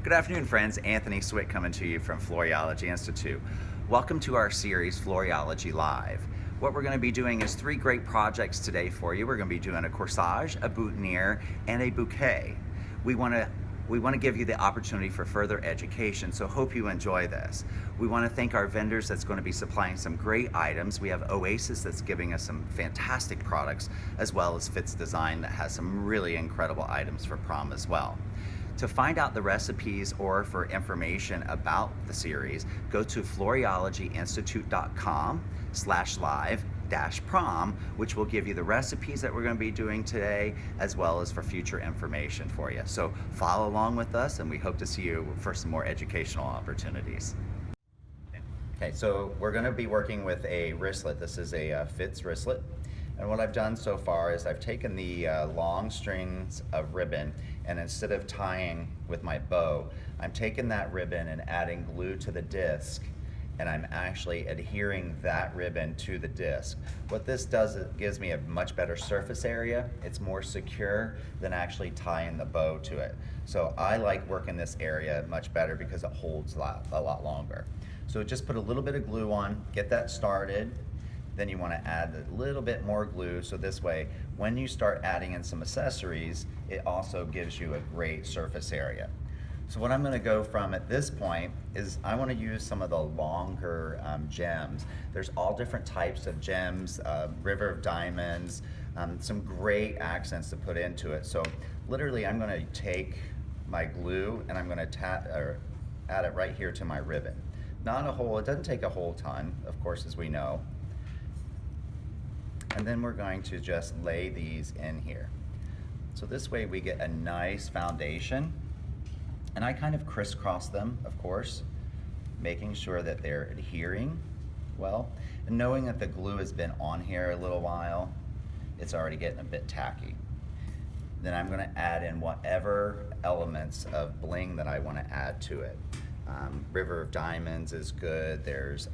Good afternoon, friends. Anthony Swick coming to you from Floreology Institute. Welcome to our series, Floreology Live. What we're going to be doing is 3 great projects today for you. We're going to be doing a corsage, a boutonniere, and a bouquet. We want to give you the opportunity for further education, so hope you enjoy this. We want to thank our vendors that's going to be supplying some great items. We have Oasis that's giving us some fantastic products, as well as Fitz Design that has some really incredible items for prom as well. To find out the recipes or for information about the series, go to floreologyinstitute.com/live-prom, which will give you the recipes that we're going to be doing today, as well as for future information for you. So follow along with us, and we hope to see you for some more educational opportunities. Okay, so we're going to be working with a wristlet. This is a Fitz wristlet. And what I've done so far is I've taken the long strings of ribbon, and instead of tying with my bow, I'm taking that ribbon and adding glue to the disc, and I'm actually adhering that ribbon to the disc. What this does, it gives me a much better surface area. It's more secure than actually tying the bow to it. So I like working this area much better because it holds a lot longer. So just put a little bit of glue on, get that started. Then you want to add a little bit more glue, so this way when you start adding in some accessories, it also gives you a great surface area. So what I'm going to go from at this point is I want to use some of the longer gems. There's all different types of gems, river of diamonds, some great accents to put into it. So literally I'm going to take my glue and I'm going to add it right here to my ribbon. Not a whole, it doesn't take a whole ton, of course, as we know. And then we're going to just lay these in here. So this way we get a nice foundation. And I kind of crisscross them, of course, making sure that they're adhering well. And knowing that the glue has been on here a little while, it's already getting a bit tacky. Then I'm going to add in whatever elements of bling that I want to add to it. River of Diamonds is good. There's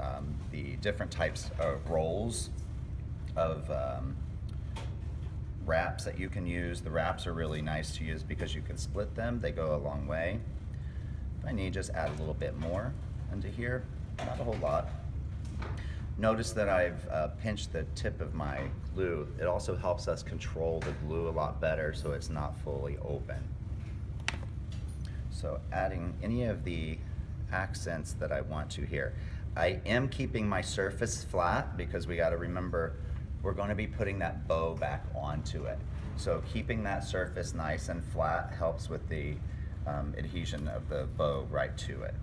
the different types of rolls of wraps that you can use. The wraps are really nice to use because you can split them. They go a long way. If I need, just add a little bit more into here, not a whole lot. Notice that I've pinched the tip of my glue. It also helps us control the glue a lot better so it's not fully open. So adding any of the accents that I want to here. I am keeping my surface flat because we got to remember we're going to be putting that bow back onto it. So keeping that surface nice and flat helps with the adhesion of the bow right to it.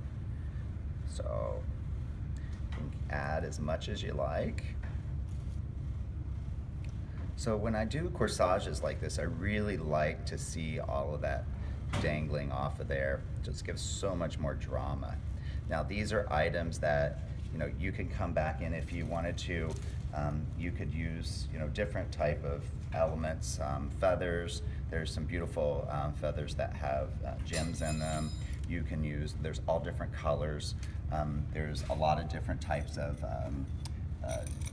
So you can add as much as you like. So when I do corsages like this, I really like to see all of that dangling off of there. It just gives so much more drama. Now these are items that you can come back in if you wanted to. You could use different type of elements, feathers. There's some beautiful feathers that have gems in them. You can use, there's all different colors. There's a lot of different types of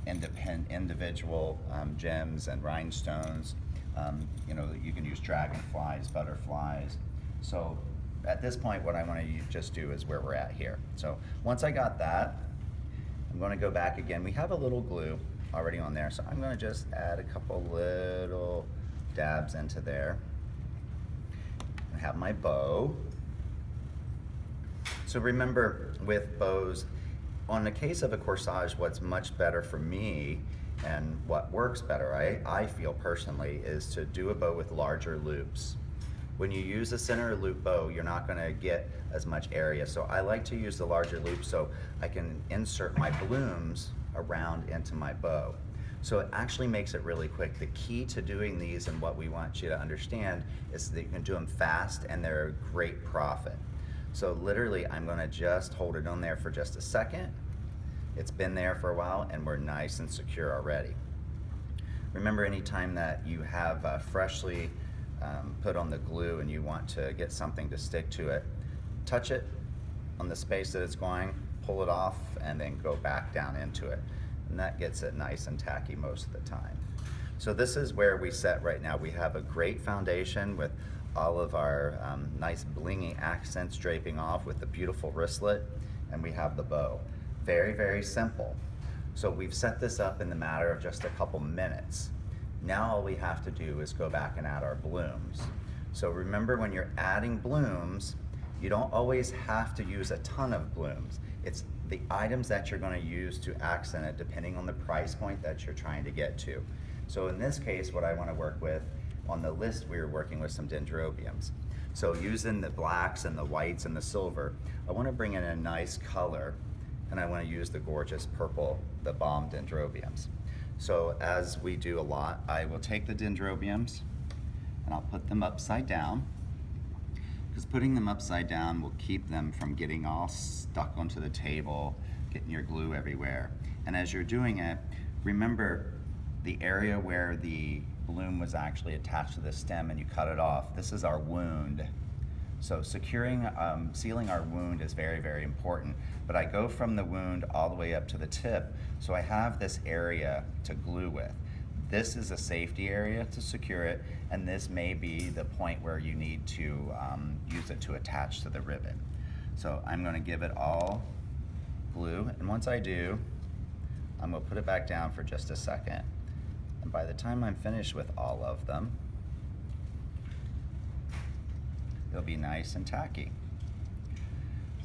individual gems and rhinestones. You can use dragonflies, butterflies. So at this point, what I want to just do is where we're at here. So once I got that, I'm going to go back again. We have a little glue already on there, so I'm going to just add a couple little dabs into there. I have my bow. So remember, with bows, on the case of a corsage, what's much better for me and what works better, I feel personally, is to do a bow with larger loops. When you use a center loop bow, you're not going to get as much area. So I like to use the larger loop so I can insert my blooms around into my bow. So it actually makes it really quick. The key to doing these, and what we want you to understand, is that you can do them fast and they're a great profit. So literally I'm going to just hold it on there for just a second. It's been there for a while and we're nice and secure already. Remember, anytime that you have freshly put on the glue and you want to get something to stick to it, touch it on the space that it's going, pull it off, and then go back down into it. And that gets it nice and tacky most of the time. So this is where we set right now. We have a great foundation with all of our nice blingy accents draping off with the beautiful wristlet, and we have the bow. Very, very simple. So we've set this up in the matter of just a couple minutes. Now all we have to do is go back and add our blooms. So remember, when you're adding blooms, you don't always have to use a ton of blooms. It's the items that you're going to use to accent it depending on the price point that you're trying to get to. So in this case, what I want to work with, on the list we were working with some dendrobiums. So using the blacks and the whites and the silver, I want to bring in a nice color, and I want to use the gorgeous purple, the balm dendrobiums. So as we do a lot, I will take the dendrobiums and I'll put them upside down, because putting them upside down will keep them from getting all stuck onto the table, getting your glue everywhere. And as you're doing it, remember the area where the bloom was actually attached to the stem and you cut it off. This is our wound. So securing, sealing our wound is very, very important. But I go from the wound all the way up to the tip, so I have this area to glue with. This is a safety area to secure it, and this may be the point where you need to use it to attach to the ribbon. So I'm going to give it all glue, and once I do, I'm going to put it back down for just a second. And by the time I'm finished with all of them, it'll be nice and tacky.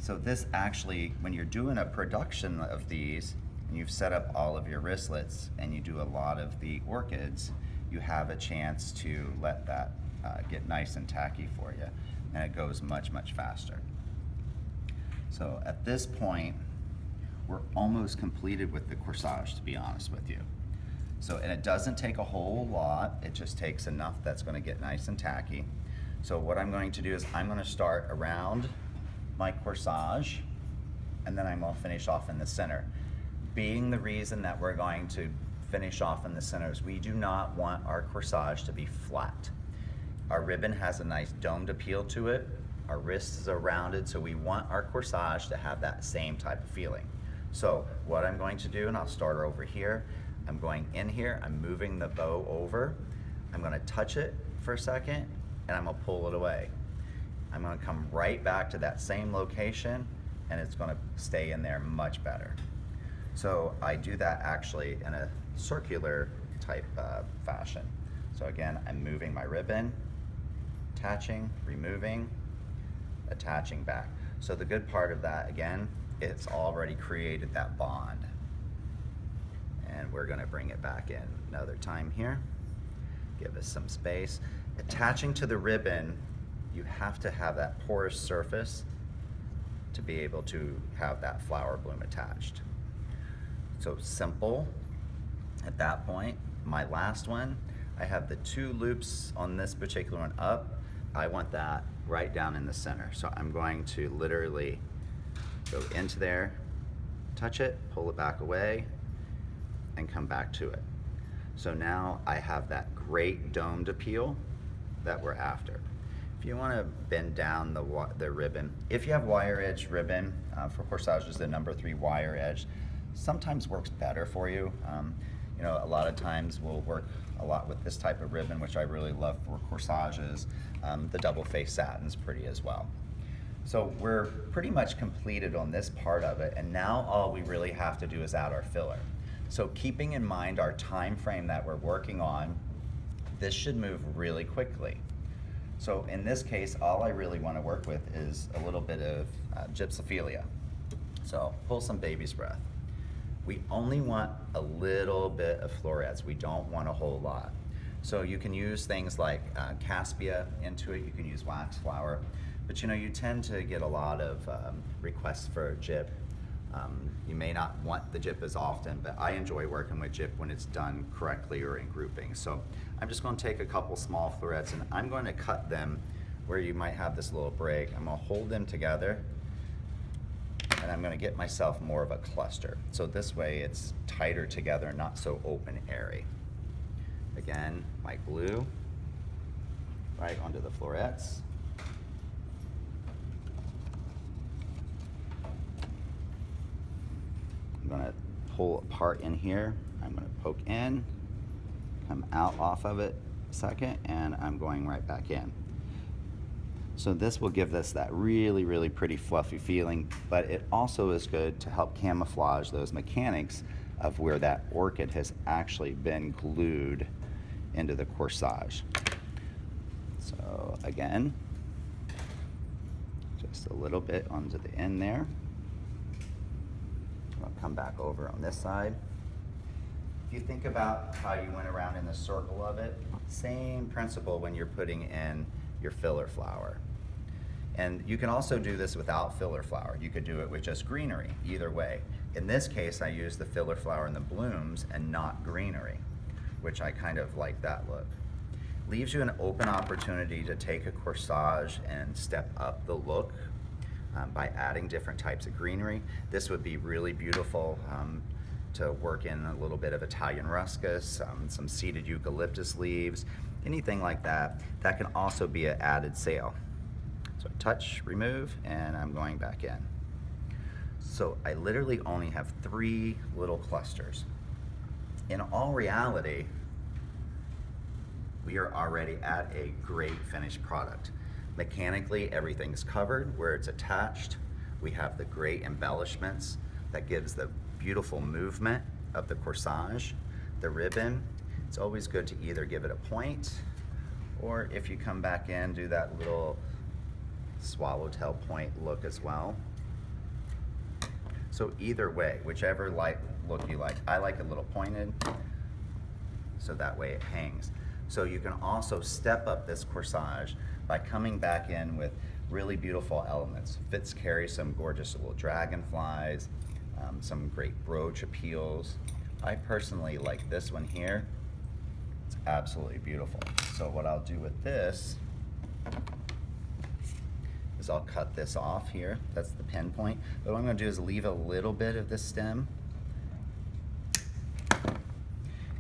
So this actually, when you're doing a production of these, and you've set up all of your wristlets, and you do a lot of the orchids, you have a chance to let that get nice and tacky for you, and it goes much, much faster. So at this point, we're almost completed with the corsage, to be honest with you. So, and it doesn't take a whole lot, it just takes enough that's going to get nice and tacky. So what I'm going to do is I'm going to start around my corsage, and then I'm going to finish off in the center. Being the reason that we're going to finish off in the center is we do not want our corsage to be flat. Our ribbon has a nice domed appeal to it. Our wrists are rounded, so we want our corsage to have that same type of feeling. So what I'm going to do, and I'll start over here, I'm going in here, I'm moving the bow over, I'm going to touch it for a second, and I'm going to pull it away. I'm going to come right back to that same location, and it's going to stay in there much better. So I do that actually in a circular type fashion. So again, I'm moving my ribbon, attaching, removing, attaching back. So the good part of that, again, it's already created that bond. And we're going to bring it back in another time here. Give us some space. Attaching to the ribbon, you have to have that porous surface to be able to have that flower bloom attached. So simple at that point. My last one, I have the 2 loops on this particular one up. I want that right down in the center. So I'm going to literally go into there, touch it, pull it back away, and come back to it. So now I have that great domed appeal that we're after. If you want to bend down the ribbon, if you have wire edge ribbon, for corsages, the number 3 wire edge sometimes works better for you. You know, a lot of times we'll work a lot with this type of ribbon, which I really love for corsages. The double face satin's pretty as well. So we're pretty much completed on this part of it, and now all we really have to do is add our filler. So keeping in mind our time frame that we're working on, this should move really quickly. So in this case, all I really want to work with is a little bit of gypsophilia. So pull some baby's breath. We only want a little bit of florets. We don't want a whole lot. So you can use things like caspia into it. You can use wax flower. But you know, you tend to get a lot of requests for gyp. You may not want the gyp as often, but I enjoy working with gyp when it's done correctly or in grouping. So I'm just going to take a couple small florets, and I'm going to cut them where you might have this little break. I'm going to hold them together, and I'm going to get myself more of a cluster. So this way it's tighter together, not so open airy. Again, my glue right onto the florets. I'm going to pull apart in here. I'm going to poke in, come out off of it a second, and I'm going right back in. So this will give us that really, really pretty fluffy feeling, but it also is good to help camouflage those mechanics of where that orchid has actually been glued into the corsage. So again, just a little bit onto the end there. I'll come back over on this side. If you think about how you went around in the circle of it, same principle when you're putting in your filler flower. And you can also do this without filler flower. You could do it with just greenery, either way. In this case, I use the filler flower and the blooms and not greenery, which I kind of like that look. Leaves you an open opportunity to take a corsage and step up the look by adding different types of greenery. This would be really beautiful to work in a little bit of Italian ruscus, some seeded eucalyptus leaves, anything like that. That can also be an added sale. So touch, remove, and I'm going back in. So I literally only have 3 little clusters. In all reality, we are already at a great finished product. Mechanically, everything's covered where it's attached. We have the great embellishments that gives the beautiful movement of the corsage, the ribbon. It's always good to either give it a point, or if you come back in, do that little swallowtail point look as well. So either way, whichever look you like. I like a little pointed, so that way it hangs. So you can also step up this corsage by coming back in with really beautiful elements. Fits carry some gorgeous little dragonflies, some great brooch appeals. I personally like this one here. It's absolutely beautiful. So what I'll do with this is I'll cut this off here. That's the pin point. But what I'm gonna do is leave a little bit of this stem.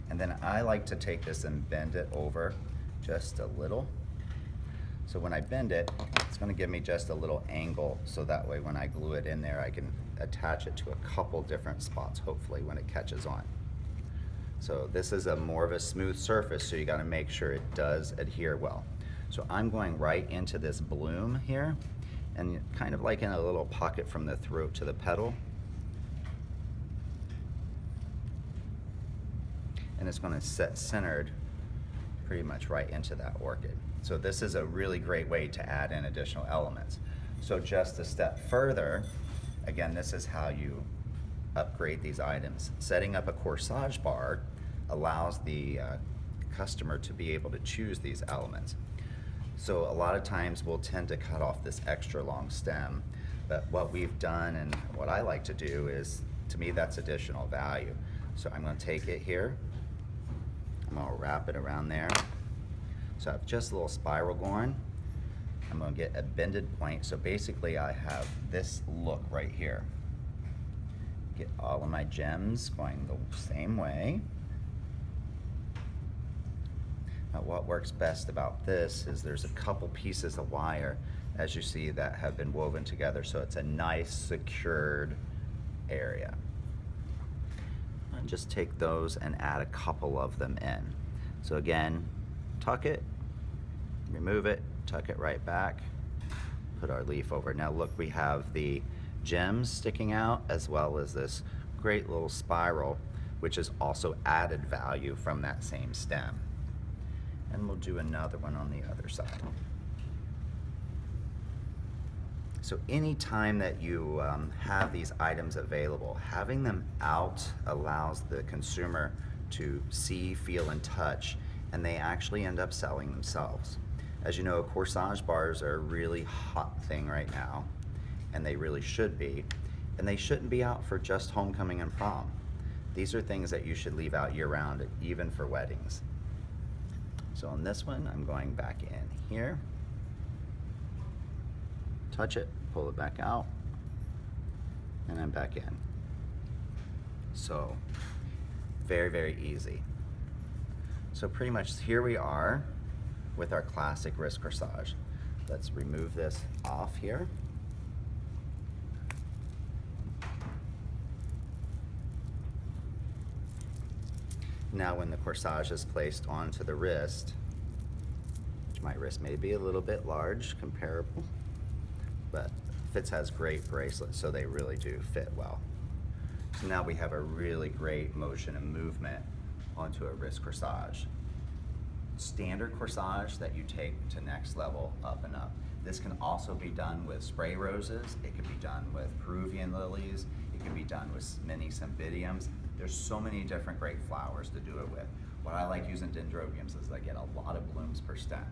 And then I like to take this and bend it over just a little. So when I bend it, it's gonna give me just a little angle, so that way when I glue it in there, I can attach it to a couple different spots, hopefully, when it catches on. So this is more of a smooth surface, so you gotta make sure it does adhere well. So I'm going right into this bloom here, and kind of like in a little pocket from the throat to the petal. And it's gonna set centered pretty much right into that orchid. So this is a really great way to add in additional elements. So just a step further, again, this is how you upgrade these items. Setting up a corsage bar allows the customer to be able to choose these elements. So a lot of times we'll tend to cut off this extra long stem, but what we've done and what I like to do is, to me, that's additional value. So I'm gonna take it here, I'm gonna wrap it around there. So I have just a little spiral going. I'm gonna get a bended point. So basically I have this look right here. Get all of my gems going the same way. Now what works best about this is there's a couple pieces of wire, as you see, that have been woven together, so it's a nice secured area. And just take those and add a couple of them in. So again, tuck it, remove it, tuck it right back, put our leaf over. Now look, we have the gems sticking out as well as this great little spiral, which is also added value from that same stem. And we'll do another one on the other side. So anytime that you have these items available, having them out allows the consumer to see, feel, and touch, and they actually end up selling themselves. As you know, corsage bars are a really hot thing right now, and they really should be, and they shouldn't be out for just homecoming and prom. These are things that you should leave out year-round, even for weddings. So on this one, I'm going back in here, touch it, pull it back out, and I'm back in. So very, very easy. So pretty much here we are with our classic wrist corsage. Let's remove this off here. Now when the corsage is placed onto the wrist, My wrist may be a little bit large, comparable, but Fitz has great bracelets, so they really do fit well. So now we have a really great motion and movement onto a wrist corsage. Standard corsage that you take to next level, up and up. This can also be done with spray roses. It can be done with Peruvian lilies. It can be done with mini cymbidiums. There's so many different great flowers to do it with. What I like using dendrobiums is I get a lot of blooms per stem.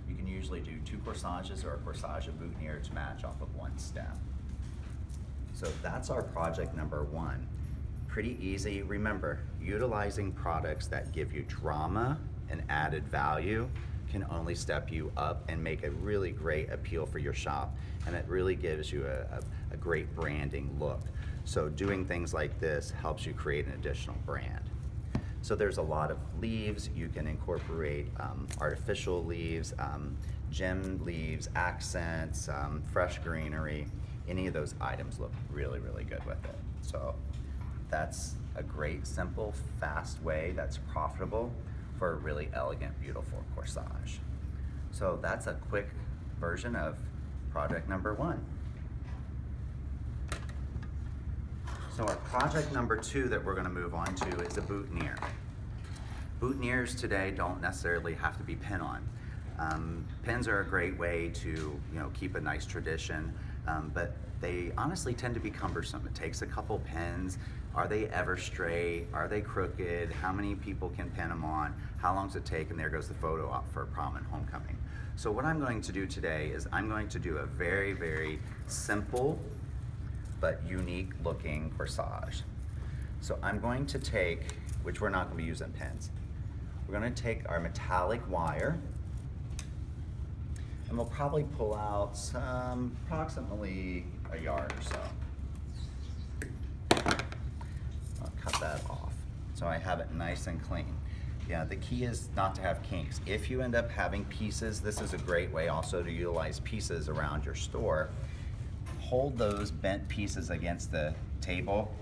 You can usually do 2 corsages or a corsage of boutonniere to match off of 1 stem. So that's our project number 1. Pretty easy. Remember, utilizing products that give you drama and added value can only step you up and make a really great appeal for your shop, and it really gives you a great branding look. So doing things like this helps you create an additional brand. So there's a lot of leaves. You can incorporate artificial leaves, gem leaves, accents, fresh greenery. Any of those items look really, really good with it. So that's a great, simple, fast way that's profitable for a really elegant, beautiful corsage. So that's a quick version of project number 1. So our project number 2 that we're going to move on to is a boutonniere. Boutonnieres today don't necessarily have to be pin on. Pins are a great way to keep a nice tradition, but they honestly tend to be cumbersome. It takes a couple pins. Are they ever straight? Are they crooked? How many people can pin them on? How long does it take? And there goes the photo op for prom and homecoming. So what I'm going to do today is I'm going to do a very, very simple but unique looking corsage. So I'm going to take, which we're not going to be using pins, we're going to take our metallic wire, and we'll probably pull out some approximately a yard or so. I'll cut that off so I have it nice and clean. Yeah, the key is not to have kinks. If you end up having pieces, this is a great way also to utilize pieces around your store. Hold those bent pieces against the table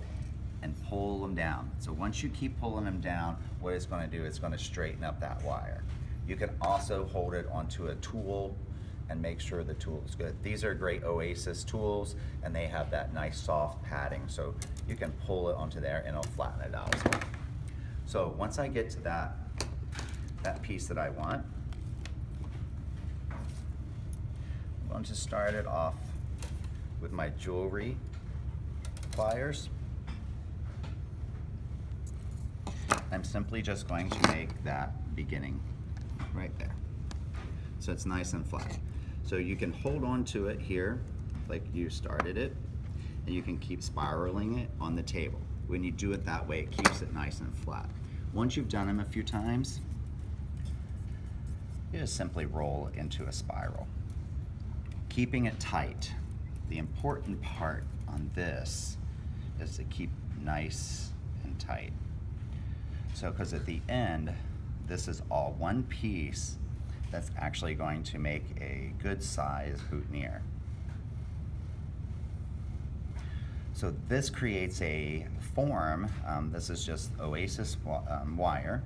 and pull them down. So once you keep pulling them down, what it's going to do is going to straighten up that wire. You can also hold it onto a tool and make sure the tool is good. These are great Oasis tools, and they have that nice soft padding, so you can pull it onto there and it'll flatten it out as well. So once I get to that piece that I want, I'm going to start it off with my jewelry pliers. I'm simply just going to make that beginning right there. So it's nice and flat. So you can hold on to it here like you started it, and you can keep spiraling it on the table. When you do it that way, it keeps it nice and flat. Once you've done them a few times, you just simply roll it into a spiral. Keeping it tight. The important part on this is to keep nice and tight. So, because at the end, this is all one piece that's actually going to make a good size boutonniere. So this creates a form. This is just Oasis wire.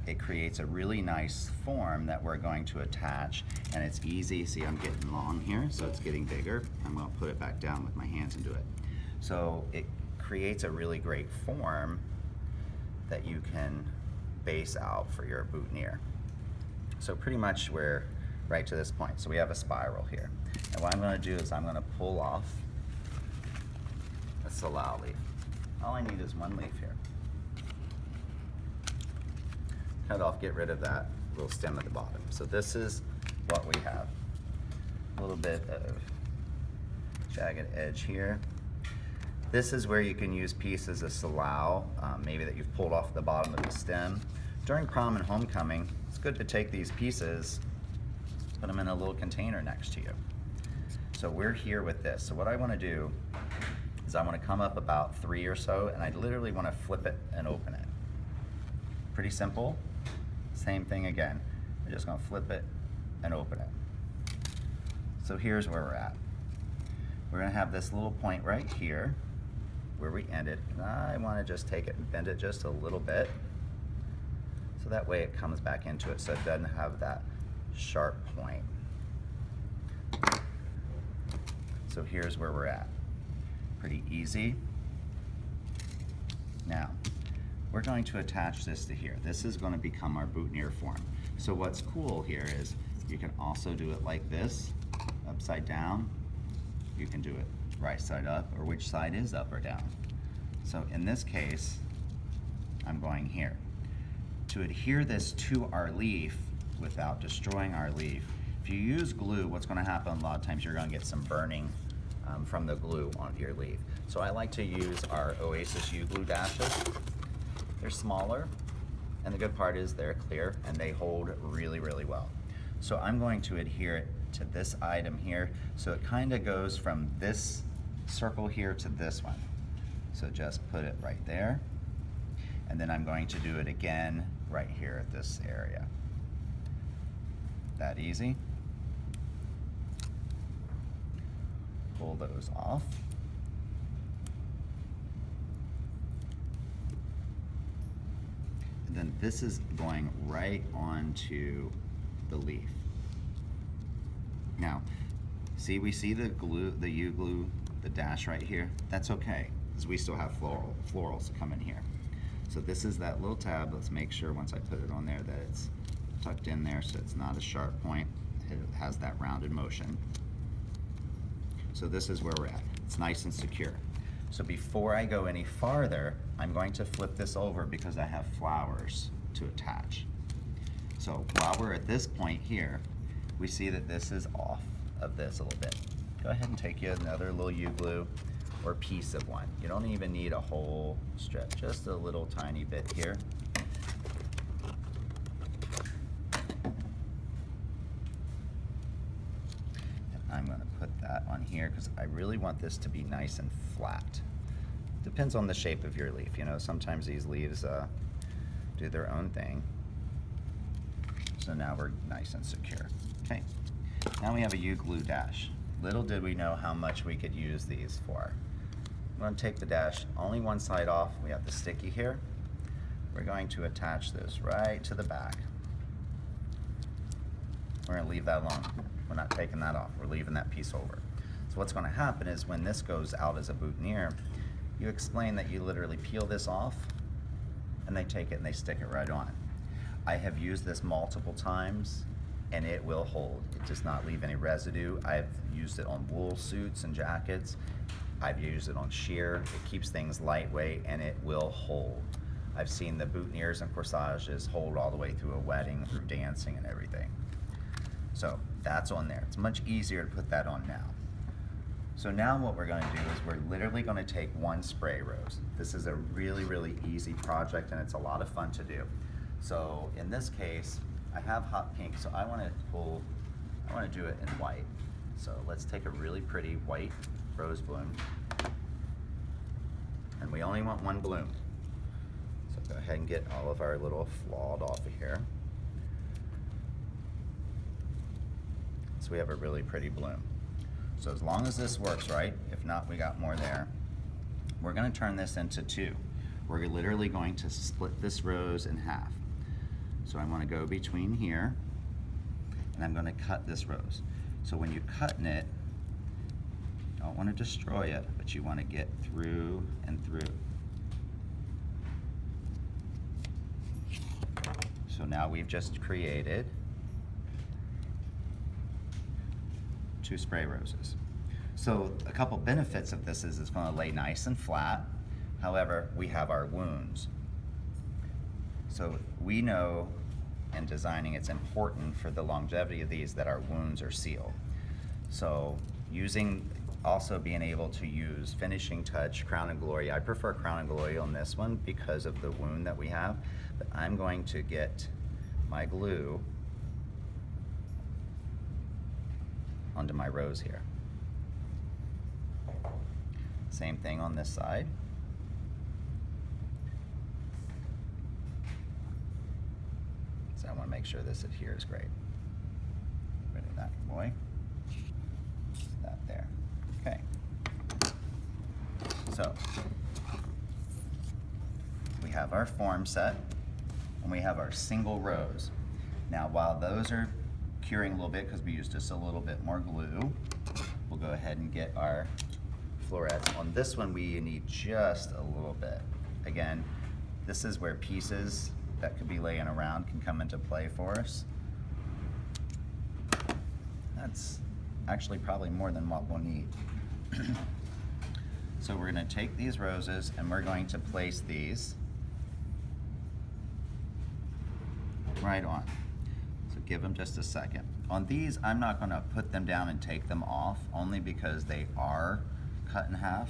It creates a really nice form that we're going to attach, and it's easy. See, I'm getting long here, so it's getting bigger. I'm going to put it back down with my hands and do it. So it creates a really great form that you can base out for your boutonniere. So pretty much we're right to this point. So we have a spiral here. And what I'm going to do is I'm going to pull off a salal leaf. All I need is one leaf here. Cut off, get rid of that little stem at the bottom. So this is what we have. A little bit of jagged edge here. This is where you can use pieces of salal, maybe that you've pulled off the bottom of the stem. During prom and homecoming, it's good to take these pieces, put them in a little container next to you. So we're here with this. So what I want to do is I want to come up about 3 or so, and I literally want to flip it and open it. Pretty simple. Same thing again. We're just going to flip it and open it. So here's where we're at. We're going to have this little point right here where we ended. And I want to just take it and bend it just a little bit, so that way it comes back into it, so it doesn't have that sharp point. So here's where we're at. Pretty easy. Now, we're going to attach this to here. This is going to become our boutonniere form. So what's cool here is you can also do it like this, upside down. You can do it right side up, or which side is up or down. So in this case, I'm going here. To adhere this to our leaf without destroying our leaf, if you use glue, what's going to happen a lot of times, you're going to get some burning from the glue onto your leaf. So I like to use our Oasis U glue dashes. They're smaller, and the good part is they're clear and they hold really, really well. So I'm going to adhere it to this item here, so it kind of goes from this circle here to this one. So just put it right there, and then I'm going to do it again right here at this area. That easy. Pull those off. And then this is going right onto the leaf. Now, see, we see the glue, the U glue, the dash right here. That's okay, because we still have florals to come in here. So this is that little tab. Let's make sure once I put it on there that it's tucked in there so it's not a sharp point. It has that rounded motion. So this is where we're at. It's nice and secure. So before I go any farther, I'm going to flip this over because I have flowers to attach. So while we're at this point here, we see that this is off of this a little bit. Go ahead and take you another little U glue or piece of one. You don't even need a whole strip, just a little tiny bit here. I'm going to put that on here because I really want this to be nice and flat. Depends on the shape of your leaf. You know, sometimes these leaves do their own thing. So now we're nice and secure. Okay, now we have a U glue dash. Little did we know how much we could use these for. I'm going to take the dash, only one side off. We have the sticky here. We're going to attach this right to the back. We're going to leave that alone. We're not taking that off. We're leaving that piece over. So what's going to happen is when this goes out as a boutonniere, you explain that you literally peel this off and they take it and they stick it right on. I have used this multiple times and it will hold. It does not leave any residue. I've used it on wool suits and jackets. I've used it on sheer. It keeps things lightweight and it will hold. I've seen the boutonnieres and corsages hold all the way through a wedding, through dancing and everything. So that's on there. It's much easier to put that on now. So now what we're going to do is we're literally going to take one spray rose. This is a really, really easy project and it's a lot of fun to do. So in this case, I have hot pink, so I want to do it in white. So let's take a really pretty white rose bloom. And we only want one bloom. So go ahead and get all of our little flawed off of here. So we have a really pretty bloom. So as long as this works right, if not, we got more there. We're going to turn this into two. We're literally going to split this rose in half. So I want to go between here, and I'm going to cut this rose. So when you're cutting it, you don't want to destroy it, but you want to get through and through. So now we've just created two spray roses. So a couple benefits of this is it's going to lay nice and flat. However, we have our wounds. So we know in designing it's important for the longevity of these that our wounds are sealed. So also being able to use finishing touch, Crown and Glory. I prefer Crown and Glory on this one because of the wound that we have, but I'm going to get my glue onto my rose here. Same thing on this side. So I want to make sure this adheres great. Rid of that boy. That there. Okay. So we have our form set and we have our single rose. Now while those are curing a little bit because we used just a little bit more glue. We'll go ahead and get our florets. On this one, we need just a little bit. Again, this is where pieces that could be laying around can come into play for us. That's actually probably more than what we'll need. So we're going to take these roses and we're going to place these right on. So give them just a second. On these, I'm not going to put them down and take them off, only because they are cut in half.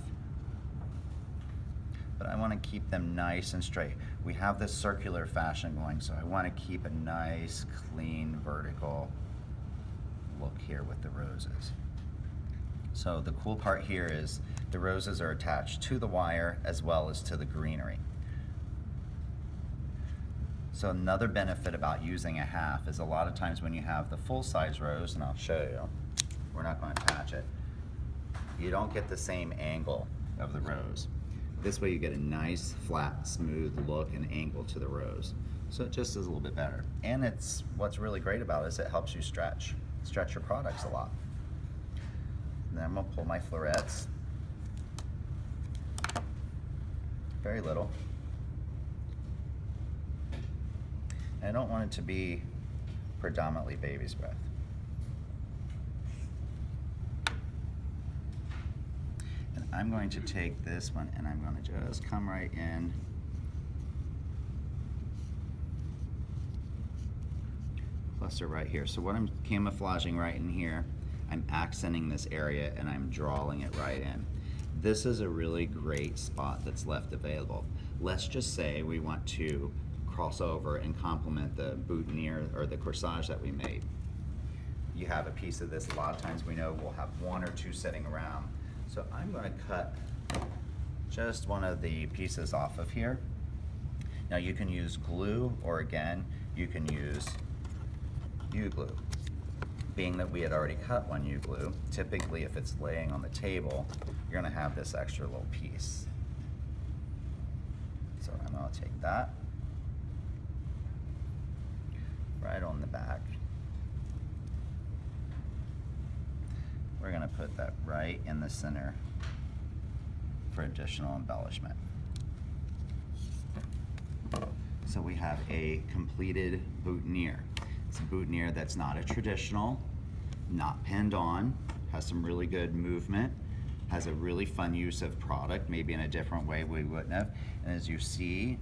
But I want to keep them nice and straight. We have this circular fashion going, so I want to keep a nice, clean, vertical look here with the roses. So the cool part here is the roses are attached to the wire as well as to the greenery. So another benefit about using a half is a lot of times when you have the full-size rose, and I'll show you, we're not going to attach it, you don't get the same angle of the rose. This way you get a nice, flat, smooth look and angle to the rose. So it just is a little bit better. And it's, what's really great about it is it helps you stretch your products a lot. And then I'm gonna pull my florets. Very little. And I don't want it to be predominantly baby's breath. And I'm going to take this one and I'm going to just come right in. Cluster right here. So what I'm camouflaging right in here, I'm accenting this area and I'm drawing it right in. This is a really great spot that's left available. Let's just say we want to cross over and complement the boutonniere or the corsage that we made. You have a piece of this, a lot of times we know we'll have one or two sitting around. So I'm going to cut just one of the pieces off of here. Now you can use glue, or again, you can use U-glue. Being that we had already cut one U-glue, typically if it's laying on the table, you're going to have this extra little piece. So I'm going to take that right on the back. We're going to put that right in the center for additional embellishment. So we have a completed boutonniere. It's a boutonniere that's not a traditional, not pinned on, has some really good movement, has a really fun use of product, maybe in a different way we wouldn't have. And as you see,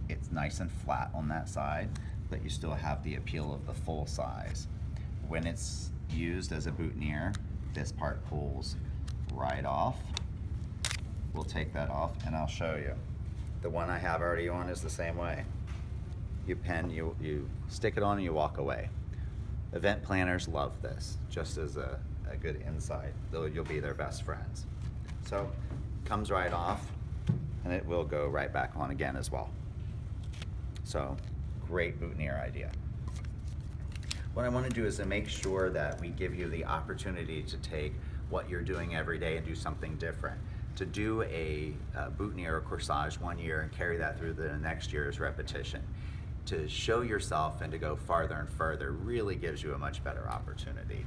it's nice and flat on that side, but you still have the appeal of the full size. When it's used as a boutonniere, this part pulls right off. We'll take that off and I'll show you. The one I have already on is the same way. You pin, you stick it on and you walk away. Event planners love this, just as a good insight, though you'll be their best friends. So, comes right off and it will go right back on again as well. So, great boutonniere idea. What I want to do is to make sure that we give you the opportunity to take what you're doing every day and do something different. To do a boutonniere or corsage one year and carry that through the next year's repetition. To show yourself and to go farther and further really gives you a much better opportunity.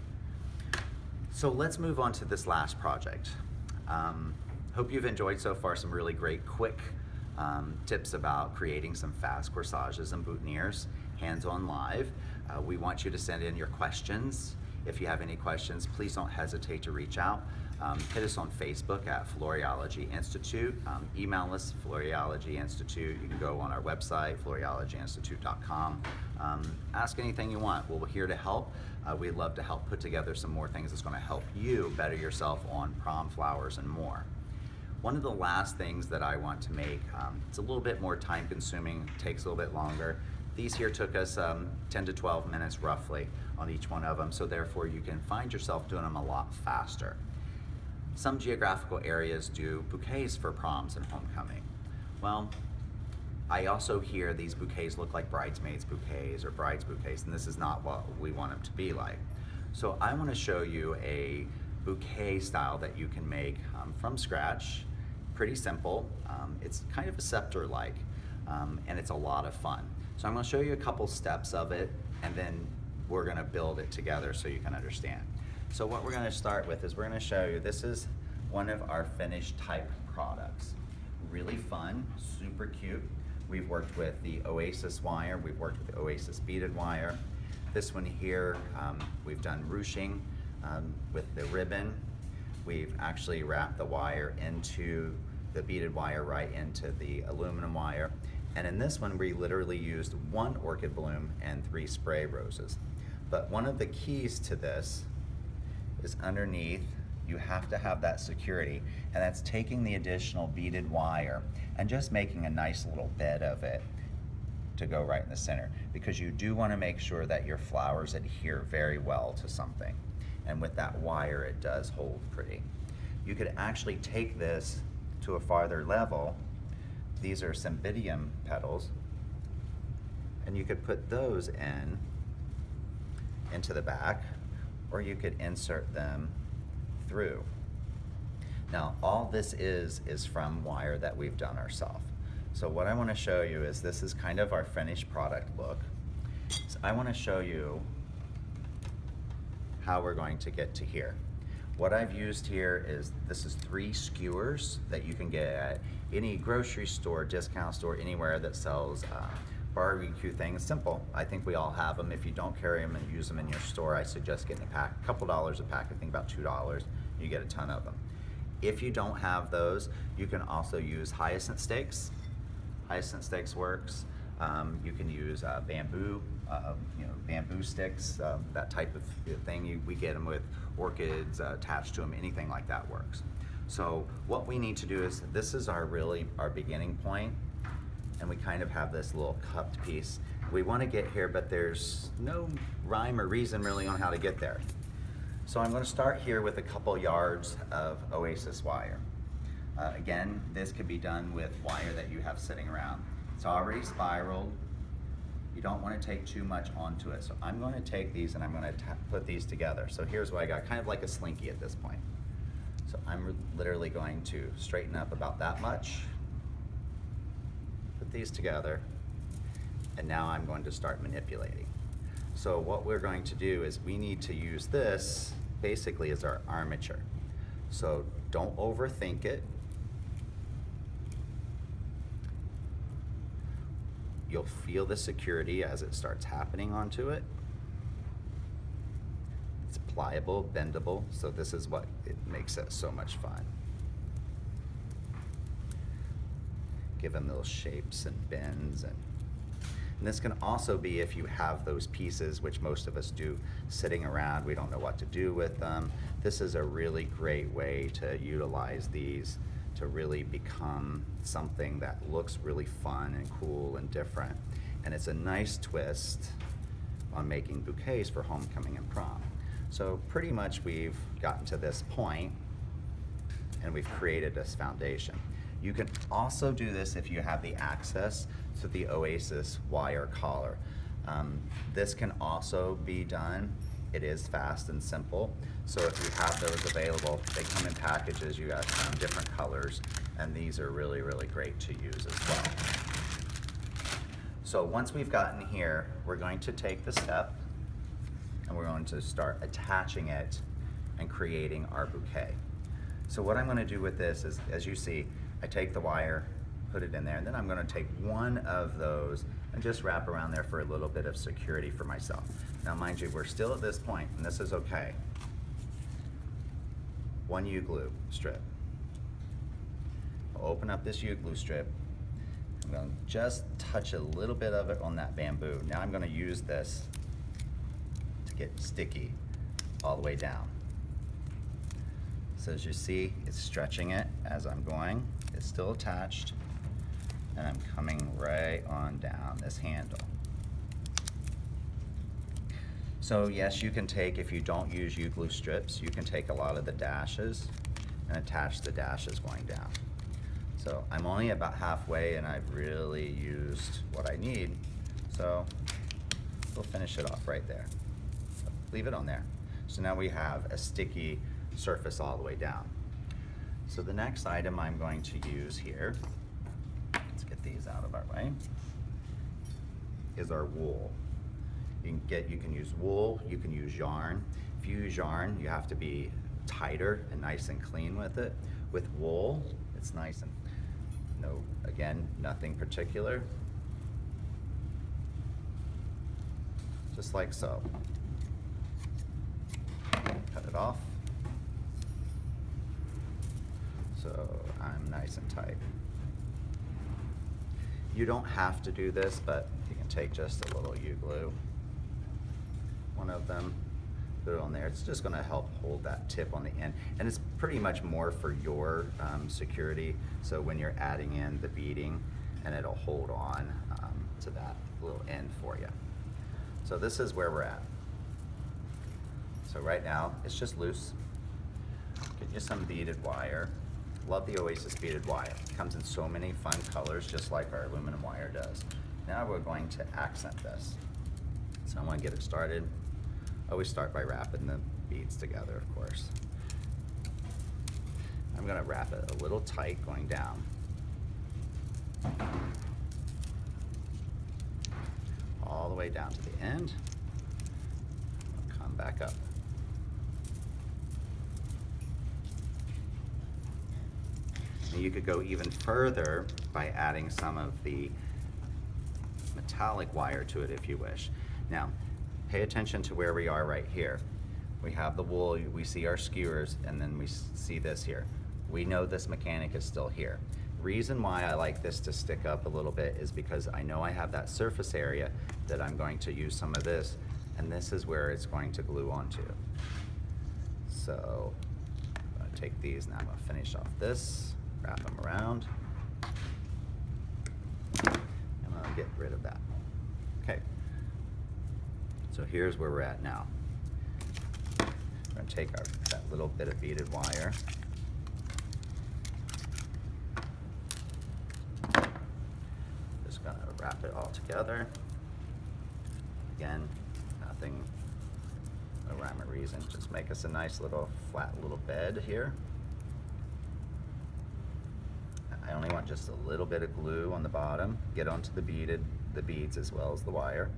So let's move on to this last project. Hope you've enjoyed so far some really great quick tips about creating some fast corsages and boutonnieres, hands-on live. We want you to send in your questions. If you have any questions, please don't hesitate to reach out. Hit us on Facebook at Floreology Institute. Email us, Floreology Institute. You can go on our website, floreologyinstitute.com. Ask anything you want. We're here to help. We'd love to help put together some more things that's going to help you better yourself on prom flowers and more. One of the last things that I want to make, it's a little bit more time consuming, takes a little bit longer. These here took us 10 to 12 minutes roughly on each one of them, so therefore you can find yourself doing them a lot faster. Some geographical areas do bouquets for proms and homecoming. Well, I also hear these bouquets look like bridesmaids bouquets or brides bouquets, and this is not what we want them to be like. So I want to show you a bouquet style that you can make from scratch. Pretty simple. It's kind of a scepter-like, and it's a lot of fun. So I'm going to show you a couple steps of it, and then we're gonna build it together so you can understand. So what we're gonna start with is we're gonna show you, this is one of our finished type products. Really fun, super cute. We've worked with the Oasis wire, we've worked with the Oasis beaded wire. This one here, we've done ruching with the ribbon. We've actually wrapped the wire into the beaded wire right into the aluminum wire. And in this one, we literally used 1 orchid bloom and 3 spray roses. But one of the keys to this is underneath, you have to have that security, and that's taking the additional beaded wire and just making a nice little bed of it to go right in the center, because you do want to make sure that your flowers adhere very well to something. And with that wire, it does hold pretty. You could actually take this to a farther level. These are cymbidium petals, and you could put those into the back, or you could insert them through. Now, all this is from wire that we've done ourselves. So what I want to show you is, this is kind of our finished product look. So I want to show you how we're going to get to here. What I've used here is, this is 3 skewers that you can get at any grocery store, discount store, anywhere that sells barbecue things. Simple. I think we all have them. If you don't carry them and use them in your store, I suggest getting a pack, a couple dollars a pack, I think about $2. You get a ton of them. If you don't have those, you can also use hyacinth stakes. Hyacinth stakes works. You can use bamboo, bamboo sticks, that type of thing. We get them with orchids attached to them. Anything like that works. So what we need to do is, this is our beginning point, and we kind of have this little cupped piece. We want to get here, but there's no rhyme or reason really on how to get there. So I'm going to start here with a couple yards of Oasis wire. Again, this could be done with wire that you have sitting around. It's already spiraled. You don't want to take too much onto it. So I'm going to take these and I'm going to put these together. So here's what I got, kind of like a slinky at this point. So I'm literally going to straighten up about that much, put these together, and now I'm going to start manipulating. So what we're going to do is, we need to use this basically as our armature. So don't overthink it. You'll feel the security as it starts happening onto it. It's pliable, bendable, so this is what it makes it so much fun. Give them little shapes and bends, and this can also be if you have those pieces, which most of us do, sitting around, we don't know what to do with them. This is a really great way to utilize these to really become something that looks really fun and cool and different. And it's a nice twist on making bouquets for homecoming and prom. So pretty much we've gotten to this point and we've created this foundation. You can also do this if you have the access to the Oasis wire collar. This can also be done. It is fast and simple. So if you have those available, they come in packages. You got different colors, and these are really, really great to use as well. So once we've gotten here, we're going to take the step and we're going to start attaching it and creating our bouquet. So what I'm going to do with this is, as you see, I take the wire, put it in there, and then I'm going to take one of those and just wrap around there for a little bit of security for myself. Now mind you, we're still at this point, and this is okay. 1 U-glue strip. I'll open up this U-glue strip. I'm going to just touch a little bit of it on that bamboo. Now I'm going to use this to get sticky all the way down. So as you see, it's stretching it as I'm going. It's still attached, and I'm coming right on down this handle. So yes, you can take, if you don't use U-glue strips, you can take a lot of the dashes and attach the dashes going down. So I'm only about halfway, and I've really used what I need. So we'll finish it off right there. Leave it on there. So now we have a sticky surface all the way down. So the next item I'm going to use here, let's get these out of our way, is our wool. You can use wool, you can use yarn. If you use yarn, you have to be tighter and nice and clean with it. With wool, it's nice and again, nothing particular. Just like so. Cut it off. So I'm nice and tight. You don't have to do this, but you can take just a little U-glue, one of them, put it on there. It's just gonna help hold that tip on the end. And it's pretty much more for your security. So when you're adding in the beading, and it'll hold on to that little end for you. So this is where we're at. So right now, it's just loose. Get you some beaded wire. Love the Oasis beaded wire. It comes in so many fun colors, just like our aluminum wire does. Now we're going to accent this. So I want to get it started. Always start by wrapping the beads together, of course. I'm going to wrap it a little tight going down. All the way down to the end. Come back up. And you could go even further by adding some of the metallic wire to it if you wish. Now, pay attention to where we are right here. We have the wool, we see our skewers, and then we see this here. We know this mechanic is still here. Reason why I like this to stick up a little bit is because I know I have that surface area that I'm going to use some of this, and this is where it's going to glue onto. So I'm going to take these, now I'm going to finish off this, wrap them around, and I'll get rid of that. Okay, so here's where we're at now. We're going to take that little bit of beaded wire, just going to wrap it all together. Again, nothing, no rhyme or reason, just make us a nice little flat little bed here. I only want just a little bit of glue on the bottom, get onto the beads as well as the wire.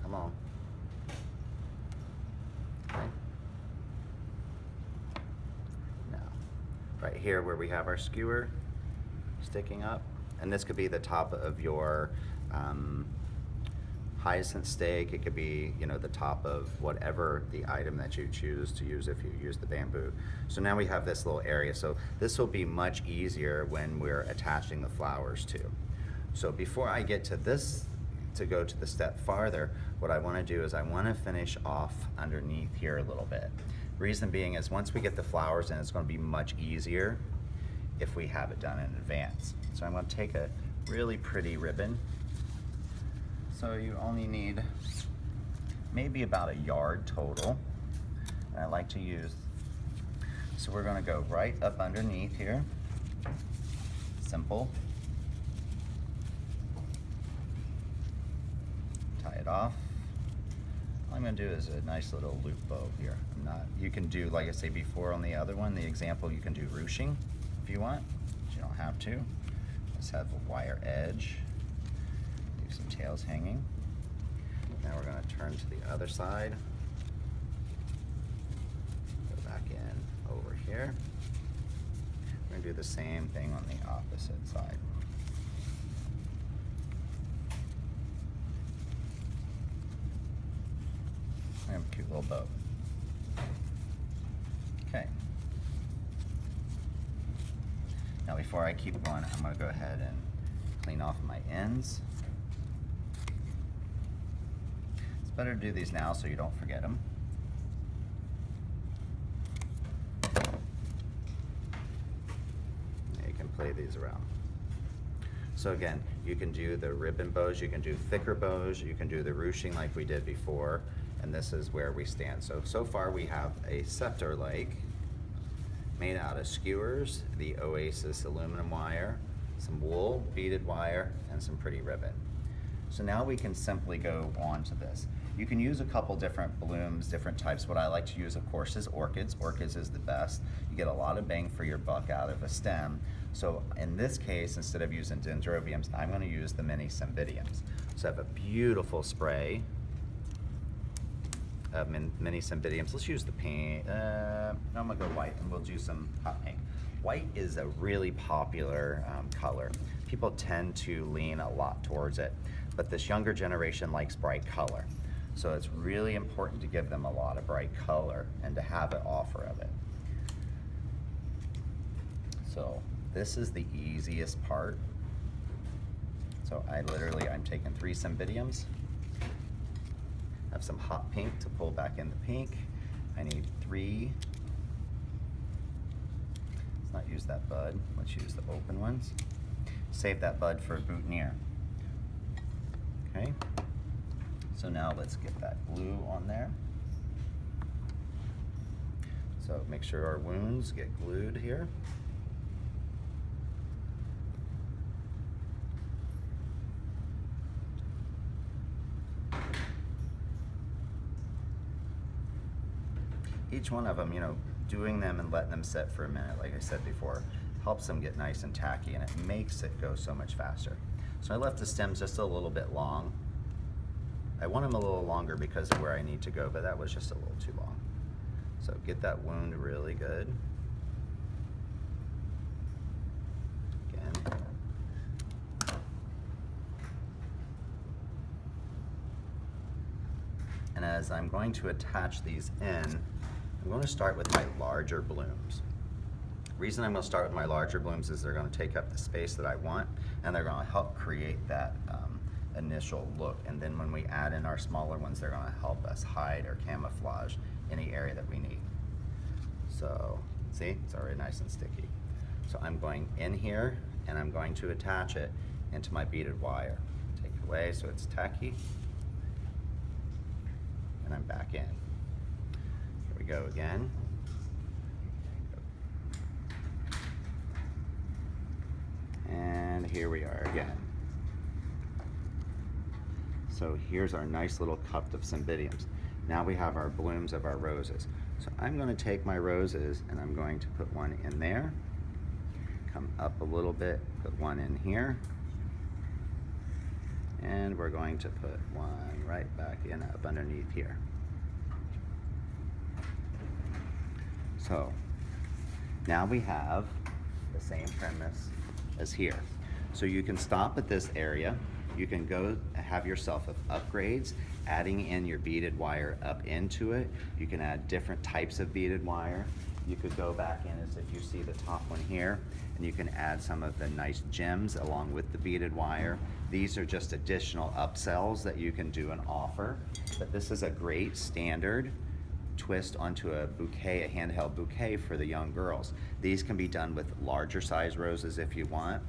Come on. Okay. Now, right here where we have our skewer sticking up, and this could be the top of your hyacinth stake. It could be, the top of whatever the item that you choose to use if you use the bamboo. So now we have this little area. So this will be much easier when we're attaching the flowers to. So before I get to this, to go to the step farther, what I want to do is I want to finish off underneath here a little bit. Reason being is once we get the flowers in, it's going to be much easier if we have it done in advance. So I'm going to take a really pretty ribbon. So you only need maybe about a yard total. And I like to use, so we're gonna go right up underneath here. Simple. Tie it off. All I'm gonna do is a nice little loop bow here. You can do, like I say before on the other one, the example, you can do ruching if you want, but you don't have to. Just have a wire edge. Some tails hanging. Now we're going to turn to the other side. Go back in over here. We're going to do the same thing on the opposite side. I have a cute little bow. Okay. Now before I keep going, I'm going to go ahead and clean off my ends. Better to do these now so you don't forget them. You can play these around. So again, you can do the ribbon bows, you can do thicker bows, you can do the ruching like we did before, and this is where we stand. So far we have a scepter like made out of skewers, the Oasis aluminum wire, some wool, beaded wire, and some pretty ribbon. So now we can simply go on to this. You can use a couple different blooms, different types. What I like to use, of course, is orchids. Orchids is the best. You get a lot of bang for your buck out of a stem. So in this case, instead of using dendrobiums, I'm going to use the mini cymbidiums. So I have a beautiful spray of mini cymbidiums. Let's use the pink. I'm going to go white, and we'll do some hot pink. White is a really popular color. People tend to lean a lot towards it, but this younger generation likes bright color. So it's really important to give them a lot of bright color and to have an offer of it. So this is the easiest part. So I'm taking 3 cymbidiums. Have some hot pink to pull back in the pink. I need 3. Let's not use that bud. Let's use the open ones. Save that bud for a boutonniere. Okay. So now let's get that glue on there. So make sure our wounds get glued here. Each one of them, doing them and letting them sit for a minute, like I said before, helps them get nice and tacky, and it makes it go so much faster. So I left the stems just a little bit long. I want them a little longer because of where I need to go, but that was just a little too long. So get that wound really good. Again. And as I'm going to attach these in, I'm going to start with my larger blooms. The reason I'm going to start with my larger blooms is they're going to take up the space that I want, and they're going to help create that initial look. And then when we add in our smaller ones, they're going to help us hide or camouflage any area that we need. So see, it's already nice and sticky. So I'm going in here, and I'm going to attach it into my beaded wire. Take it away so it's tacky, and I'm back in. Here we go again. And here we are again. So here's our nice little cup of cymbidiums. Now we have our blooms of our roses. So I'm going to take my roses and I'm going to put one in there, come up a little bit, put one in here, and we're going to put one right back in up underneath here. So now we have the same premise as here. So you can stop at this area. You can go have yourself upgrades, adding in your beaded wire up into it. You can add different types of beaded wire. You could go back in as if you see the top one here, and you can add some of the nice gems along with the beaded wire. These are just additional upsells that you can do and offer, but this is a great standard twist onto a bouquet, a handheld bouquet for the young girls. These can be done with larger size roses if you want.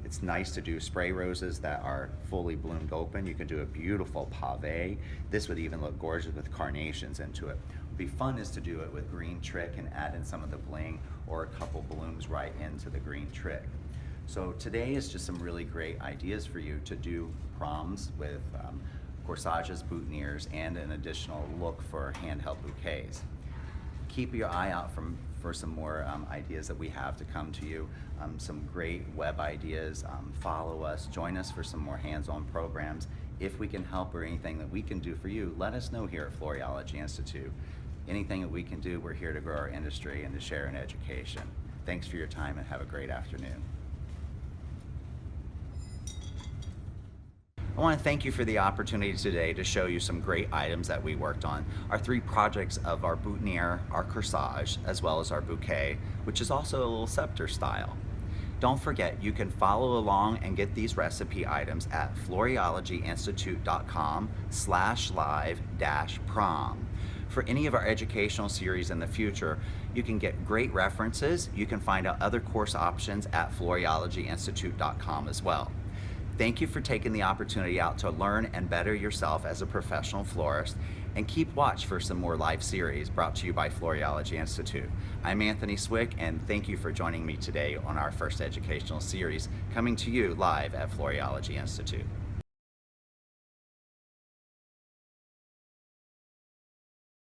It's nice to do spray roses that are fully bloomed open. You can do a beautiful pave. This would even look gorgeous with carnations into it. What would be fun is to do it with green trick and add in some of the bling or a couple blooms right into the green trick. So today is just some really great ideas for you to do proms with corsages, boutonnieres, and an additional look for handheld bouquets. Keep your eye out for some more ideas that we have to come to you, some great web ideas. Follow us, join us for some more hands-on programs. If we can help or anything that we can do for you, let us know here at Floreology Institute. Anything that we can do, we're here to grow our industry and to share an education. Thanks for your time and have a great afternoon. I want to thank you for the opportunity today to show you some great items that we worked on. Our 3 projects of our boutonniere, our corsage, as well as our bouquet, which is also a little scepter style. Don't forget, you can follow along and get these recipe items at floreologyinstitute.com/live-prom. For any of our educational series in the future, you can get great references. You can find out other course options at floreologyinstitute.com as well. Thank you for taking the opportunity out to learn and better yourself as a professional florist, and keep watch for some more live series brought to you by Floreology Institute. I'm Anthony Swick, and thank you for joining me today on our first educational series coming to you live at Floreology Institute.